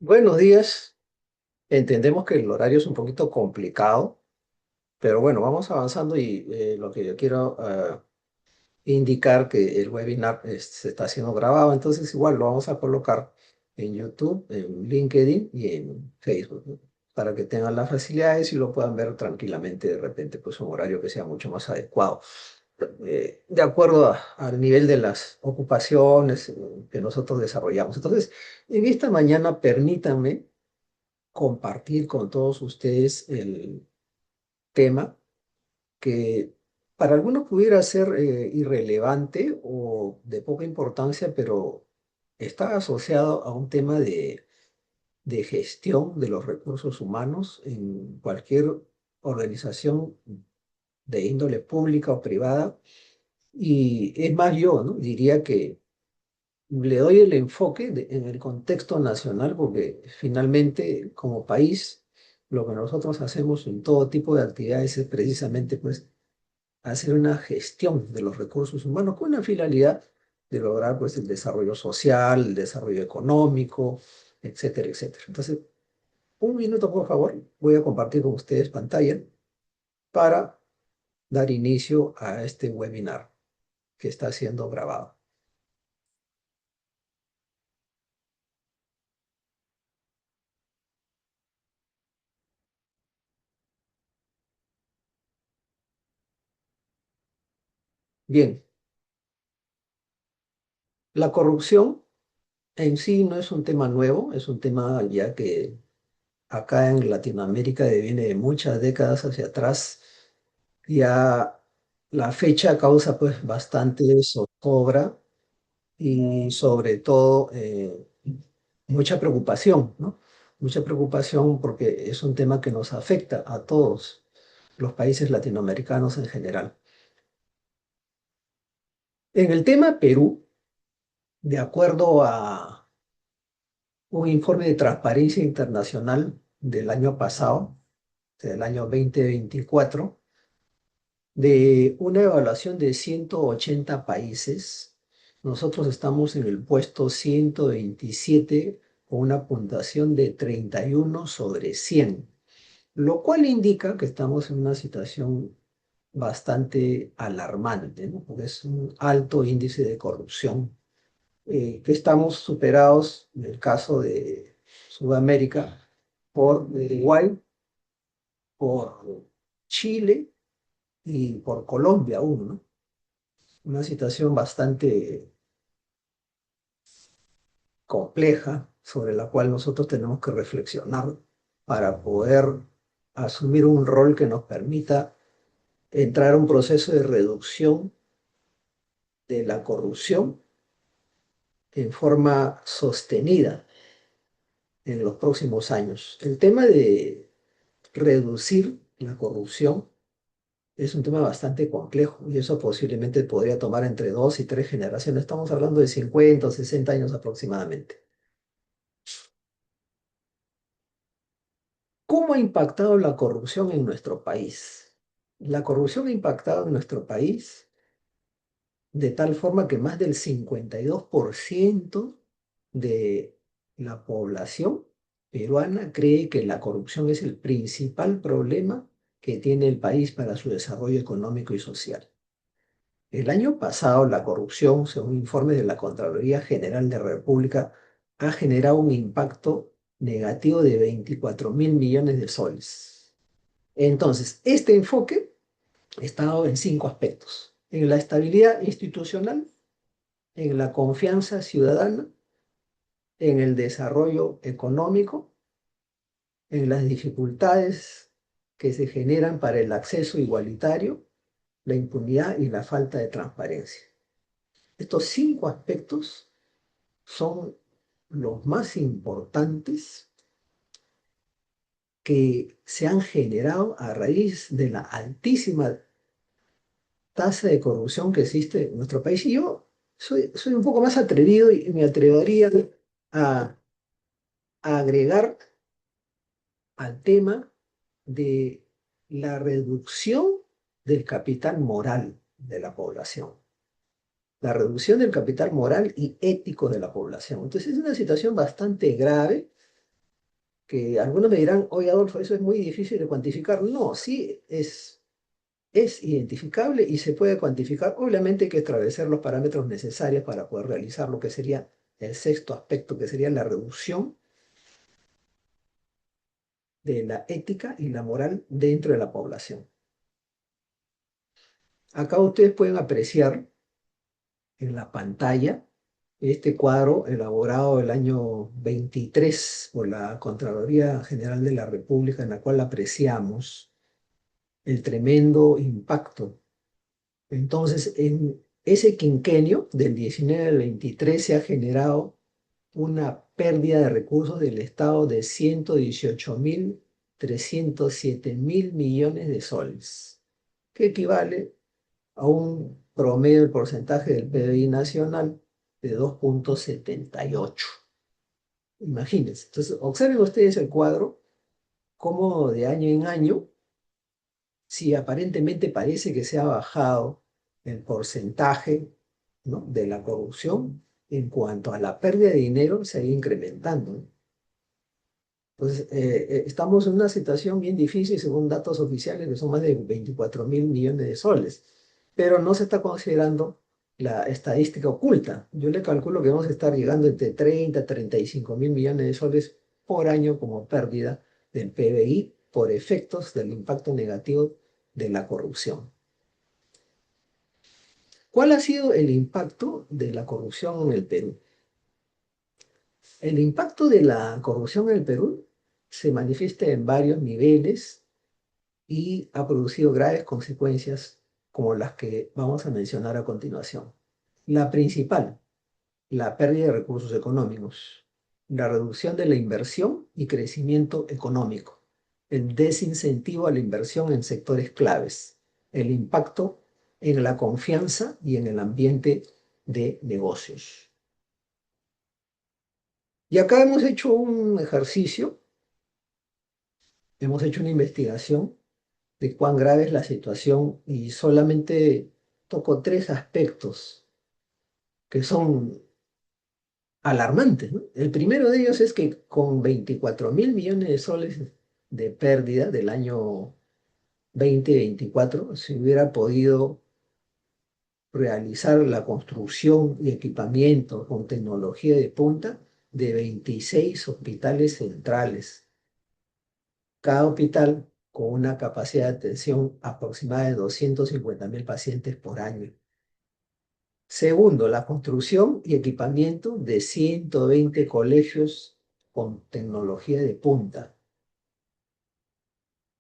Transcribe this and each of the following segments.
Buenos días. Entendemos que el horario es un poquito complicado, pero bueno, vamos avanzando y lo que yo quiero indicar que el webinar se está siendo grabado, entonces igual lo vamos a colocar en YouTube, en LinkedIn y en Facebook, ¿no? Para que tengan las facilidades y lo puedan ver tranquilamente de repente, pues un horario que sea mucho más adecuado, de acuerdo al nivel de las ocupaciones que nosotros desarrollamos. Entonces, en esta mañana permítanme compartir con todos ustedes el tema que para algunos pudiera ser irrelevante o de poca importancia, pero está asociado a un tema de gestión de los recursos humanos en cualquier organización de índole pública o privada. Y es más, yo, ¿no? Diría que le doy el enfoque en el contexto nacional porque finalmente como país lo que nosotros hacemos en todo tipo de actividades es precisamente pues hacer una gestión de los recursos humanos con la finalidad de lograr pues el desarrollo social, el desarrollo económico, etcétera, etcétera. Entonces, un minuto por favor, voy a compartir con ustedes pantalla para dar inicio a este webinar que está siendo grabado. Bien, la corrupción en sí no es un tema nuevo, es un tema ya que acá en Latinoamérica viene de muchas décadas hacia atrás. Ya la fecha causa pues bastante zozobra y sobre todo mucha preocupación, ¿no? Mucha preocupación porque es un tema que nos afecta a todos los países latinoamericanos en general. En el tema Perú, de acuerdo a un informe de Transparencia Internacional del año pasado, del año 2024, de una evaluación de 180 países, nosotros estamos en el puesto 127 con una puntuación de 31 sobre 100, lo cual indica que estamos en una situación bastante alarmante, ¿no? Porque es un alto índice de corrupción, que estamos superados en el caso de Sudamérica por Uruguay, por Chile y por Colombia aún, ¿no? Una situación bastante compleja sobre la cual nosotros tenemos que reflexionar para poder asumir un rol que nos permita entrar a un proceso de reducción de la corrupción en forma sostenida en los próximos años. El tema de reducir la corrupción es un tema bastante complejo y eso posiblemente podría tomar entre 2 y 3 generaciones. Estamos hablando de 50 o 60 años aproximadamente. ¿Cómo ha impactado la corrupción en nuestro país? La corrupción ha impactado en nuestro país de tal forma que más del 52% de la población peruana cree que la corrupción es el principal problema que tiene el país para su desarrollo económico y social. El año pasado, la corrupción, según informes de la Contraloría General de la República, ha generado un impacto negativo de 24.000 millones de soles. Entonces, este enfoque está dado en 5 aspectos: en la estabilidad institucional, en la confianza ciudadana, en el desarrollo económico, en las dificultades que se generan para el acceso igualitario, la impunidad y la falta de transparencia. Estos 5 aspectos son los más importantes que se han generado a raíz de la altísima tasa de corrupción que existe en nuestro país. Y yo soy un poco más atrevido y me atrevería a, a agregar al tema de la reducción del capital moral de la población. La reducción del capital moral y ético de la población. Entonces es una situación bastante grave que algunos me dirán, oye Adolfo, eso es muy difícil de cuantificar. No, sí es identificable y se puede cuantificar. Obviamente hay que establecer los parámetros necesarios para poder realizar lo que sería el sexto aspecto, que sería la reducción de la ética y la moral dentro de la población. Acá ustedes pueden apreciar en la pantalla este cuadro elaborado el año 23 por la Contraloría General de la República, en la cual apreciamos el tremendo impacto. Entonces, en ese quinquenio, del 19 al 23, se ha generado una pérdida de recursos del Estado de 118.307.000 millones de soles, que equivale a un promedio del porcentaje del PBI nacional de 2,78. Imagínense. Entonces, observen ustedes el cuadro, cómo de año en año, si aparentemente parece que se ha bajado el porcentaje, ¿no?, de la corrupción, en cuanto a la pérdida de dinero, se ha ido incrementando, ¿no? Entonces, estamos en una situación bien difícil según datos oficiales que son más de 24.000 millones de soles, pero no se está considerando la estadística oculta. Yo le calculo que vamos a estar llegando entre 30 a 35.000 millones de soles por año como pérdida del PBI por efectos del impacto negativo de la corrupción. ¿Cuál ha sido el impacto de la corrupción en el Perú? El impacto de la corrupción en el Perú se manifiesta en varios niveles y ha producido graves consecuencias como las que vamos a mencionar a continuación. La principal, la pérdida de recursos económicos, la reducción de la inversión y crecimiento económico, el desincentivo a la inversión en sectores claves, el impacto en la confianza y en el ambiente de negocios. Y acá hemos hecho un ejercicio, hemos hecho una investigación de cuán grave es la situación y solamente toco tres aspectos que son alarmantes, ¿no? El primero de ellos es que con 24.000 millones de soles de pérdida del año 2024 se hubiera podido realizar la construcción y equipamiento con tecnología de punta de 26 hospitales centrales, cada hospital con una capacidad de atención aproximada de 250.000 pacientes por año. Segundo, la construcción y equipamiento de 120 colegios con tecnología de punta.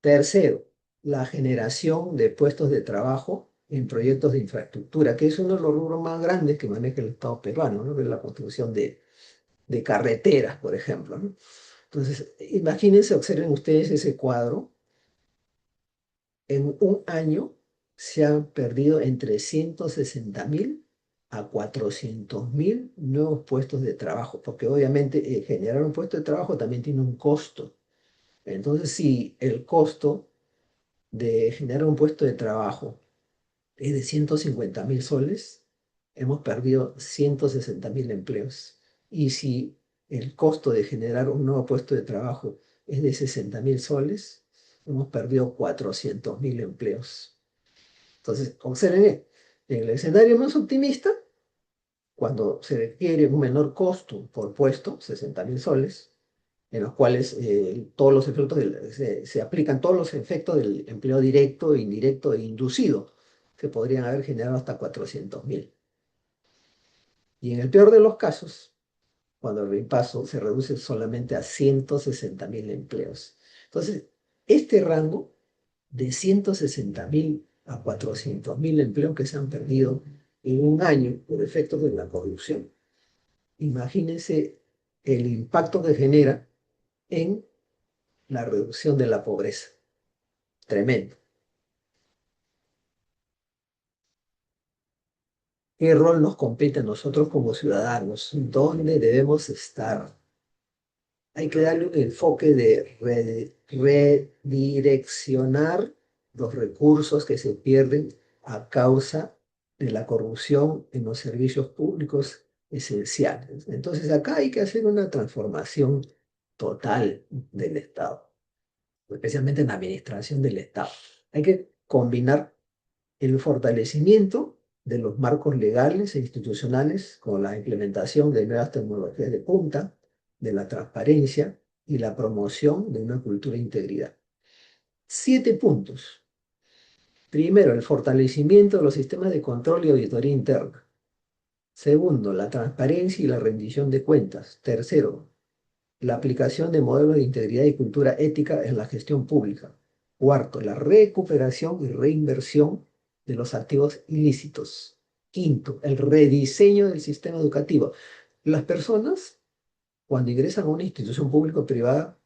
Tercero, la generación de puestos de trabajo en proyectos de infraestructura, que es uno de los rubros más grandes que maneja el Estado peruano, ¿no?, que es la construcción de carreteras, por ejemplo, ¿no? Entonces, imagínense, observen ustedes ese cuadro. En un año se han perdido entre 160.000 a 400.000 nuevos puestos de trabajo, porque obviamente generar un puesto de trabajo también tiene un costo. Entonces, si el costo de generar un puesto de trabajo es de 150.000 soles, hemos perdido 160.000 empleos. Y si el costo de generar un nuevo puesto de trabajo es de 60.000 soles, hemos perdido 400.000 empleos. Entonces, observen, en el escenario más optimista, cuando se requiere un menor costo por puesto, 60.000 soles, en los cuales todos los efectos se aplican todos los efectos del empleo directo, indirecto e inducido, que podrían haber generado hasta 400.000. Y en el peor de los casos, cuando el reemplazo se reduce solamente a 160.000 empleos. Entonces, este rango de 160.000 a 400.000 empleos que se han perdido en un año por efectos de la corrupción. Imagínense el impacto que genera en la reducción de la pobreza. Tremendo. ¿Qué rol nos compete a nosotros como ciudadanos? ¿Dónde debemos estar? Hay que darle un enfoque de redireccionar los recursos que se pierden a causa de la corrupción en los servicios públicos esenciales. Entonces acá hay que hacer una transformación total del Estado, especialmente en la administración del Estado. Hay que combinar el fortalecimiento de los marcos legales e institucionales con la implementación de nuevas tecnologías de punta, de la transparencia y la promoción de una cultura de integridad. 7 puntos. Primero, el fortalecimiento de los sistemas de control y auditoría interna. Segundo, la transparencia y la rendición de cuentas. Tercero, la aplicación de modelos de integridad y cultura ética en la gestión pública. Cuarto, la recuperación y reinversión de los activos ilícitos. Quinto, el rediseño del sistema educativo. Las personas, cuando ingresan a una institución pública o privada,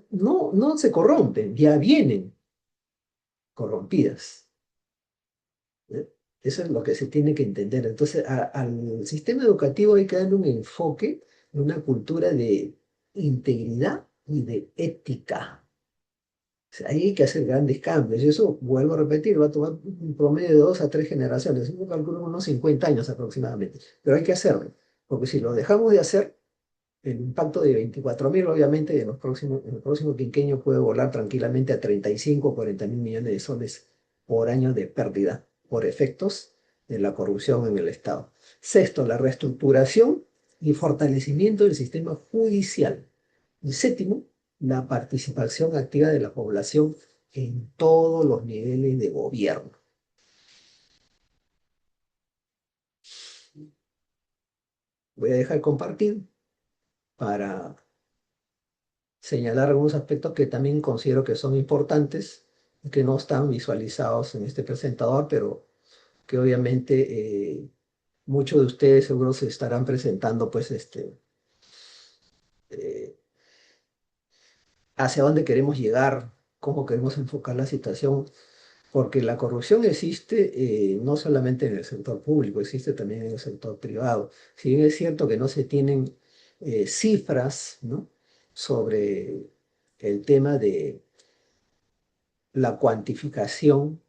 no se corrompen, ya vienen corrompidas. ¿Eh? Eso es lo que se tiene que entender. Entonces, al sistema educativo hay que darle un enfoque, una cultura de integridad y de ética. O sea, ahí hay que hacer grandes cambios. Y eso, vuelvo a repetir, va a tomar un promedio de 2 a 3 generaciones. Yo calculo unos 50 años aproximadamente. Pero hay que hacerlo. Porque si lo dejamos de hacer, el impacto de 24.000, obviamente, en el próximo quinquenio puede volar tranquilamente a 35 o 40.000 millones de soles por año de pérdida por efectos de la corrupción en el Estado. Sexto, la reestructuración y fortalecimiento del sistema judicial. Y séptimo, la participación activa de la población en todos los niveles de gobierno. Voy a dejar compartir para señalar algunos aspectos que también considero que son importantes, que no están visualizados en este presentador, pero que obviamente muchos de ustedes seguro se estarán presentando, pues, eh, hacia dónde queremos llegar, cómo queremos enfocar la situación, porque la corrupción existe no solamente en el sector público, existe también en el sector privado. Si bien es cierto que no se tienen cifras, ¿no?, sobre el tema de la cuantificación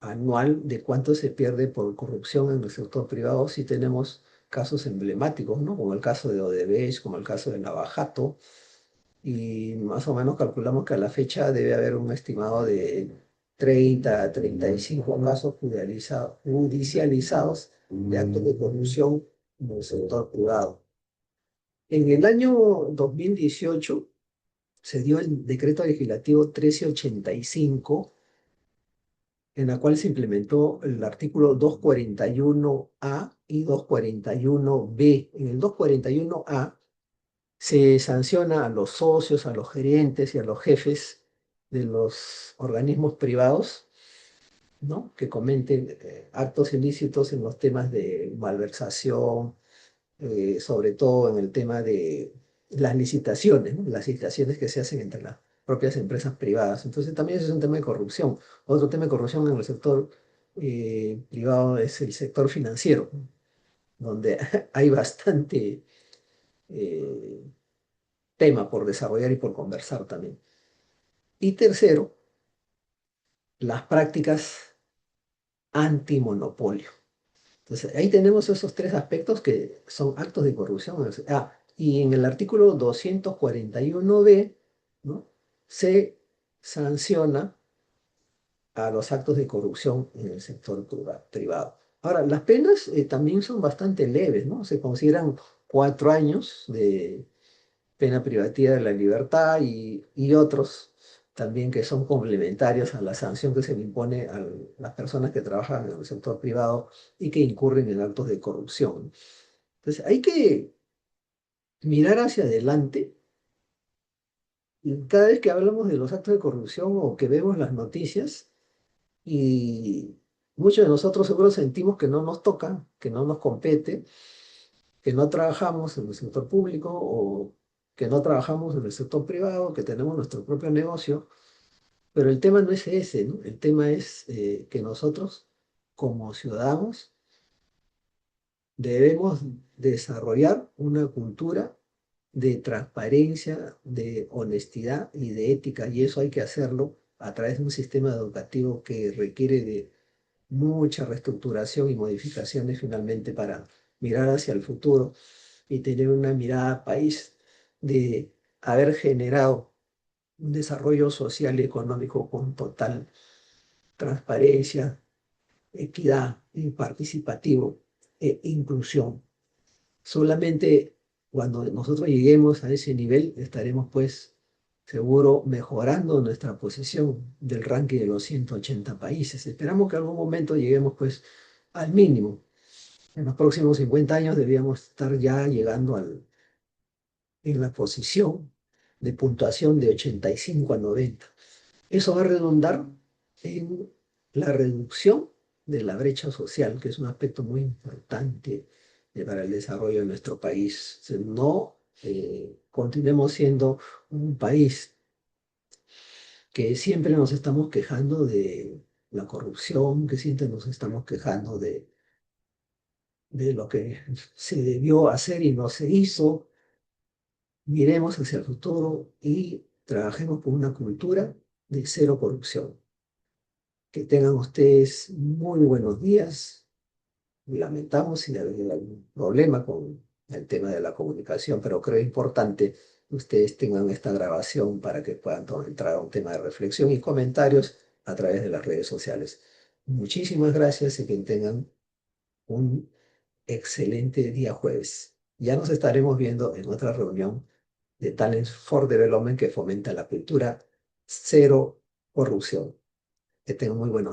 anual de cuánto se pierde por corrupción en el sector privado, sí tenemos casos emblemáticos, ¿no? Como el caso de Odebrecht, como el caso de Lavajato, y más o menos calculamos que a la fecha debe haber un estimado de 30 a 35 casos judicializados de actos de corrupción en el sector privado. En el año 2018 se dio el decreto legislativo 1385, en la cual se implementó el artículo 241A y 241B. En el 241A se sanciona a los socios, a los gerentes y a los jefes de los organismos privados, ¿no?, que cometen actos ilícitos en los temas de malversación, sobre todo en el tema de las licitaciones, ¿no?, las licitaciones que se hacen entre las propias empresas privadas. Entonces también ese es un tema de corrupción. Otro tema de corrupción en el sector privado es el sector financiero, donde hay bastante eh, tema por desarrollar y por conversar también. Y tercero, las prácticas antimonopolio. Entonces, ahí tenemos esos tres aspectos que son actos de corrupción. Y en el artículo 241b, ¿no?, se sanciona a los actos de corrupción en el sector privado. Ahora, las penas también son bastante leves, ¿no? Se consideran 4 años de pena privativa de la libertad y otros también que son complementarios a la sanción que se le impone a las personas que trabajan en el sector privado y que incurren en actos de corrupción. Entonces, hay que mirar hacia adelante. Y cada vez que hablamos de los actos de corrupción o que vemos las noticias, y muchos de nosotros seguro sentimos que no nos toca, que no nos compete, que no trabajamos en el sector público o que no trabajamos en el sector privado, que tenemos nuestro propio negocio, pero el tema no es ese, ¿no? El tema es que nosotros, como ciudadanos, debemos desarrollar una cultura de transparencia, de honestidad y de ética, y eso hay que hacerlo a través de un sistema educativo que requiere de mucha reestructuración y modificaciones finalmente para mirar hacia el futuro y tener una mirada país de haber generado un desarrollo social y económico con total transparencia, equidad y participativo e inclusión. Solamente cuando nosotros lleguemos a ese nivel estaremos pues seguro mejorando nuestra posición del ranking de los 180 países. Esperamos que en algún momento lleguemos pues al mínimo. En los próximos 50 años debíamos estar ya llegando en la posición de puntuación de 85 a 90. Eso va a redundar en la reducción de la brecha social, que es un aspecto muy importante para el desarrollo de nuestro país. O sea, no continuemos siendo un país que siempre nos estamos quejando de la corrupción, que siempre nos estamos quejando de lo que se debió hacer y no se hizo. Miremos hacia el futuro y trabajemos por una cultura de cero corrupción. Que tengan ustedes muy buenos días. Lamentamos si hay algún problema con el tema de la comunicación, pero creo importante que ustedes tengan esta grabación para que puedan entrar a un tema de reflexión y comentarios a través de las redes sociales. Muchísimas gracias y que tengan un excelente día jueves. Ya nos estaremos viendo en otra reunión de Talents for Development que fomenta la cultura cero corrupción. Que tengan muy buenos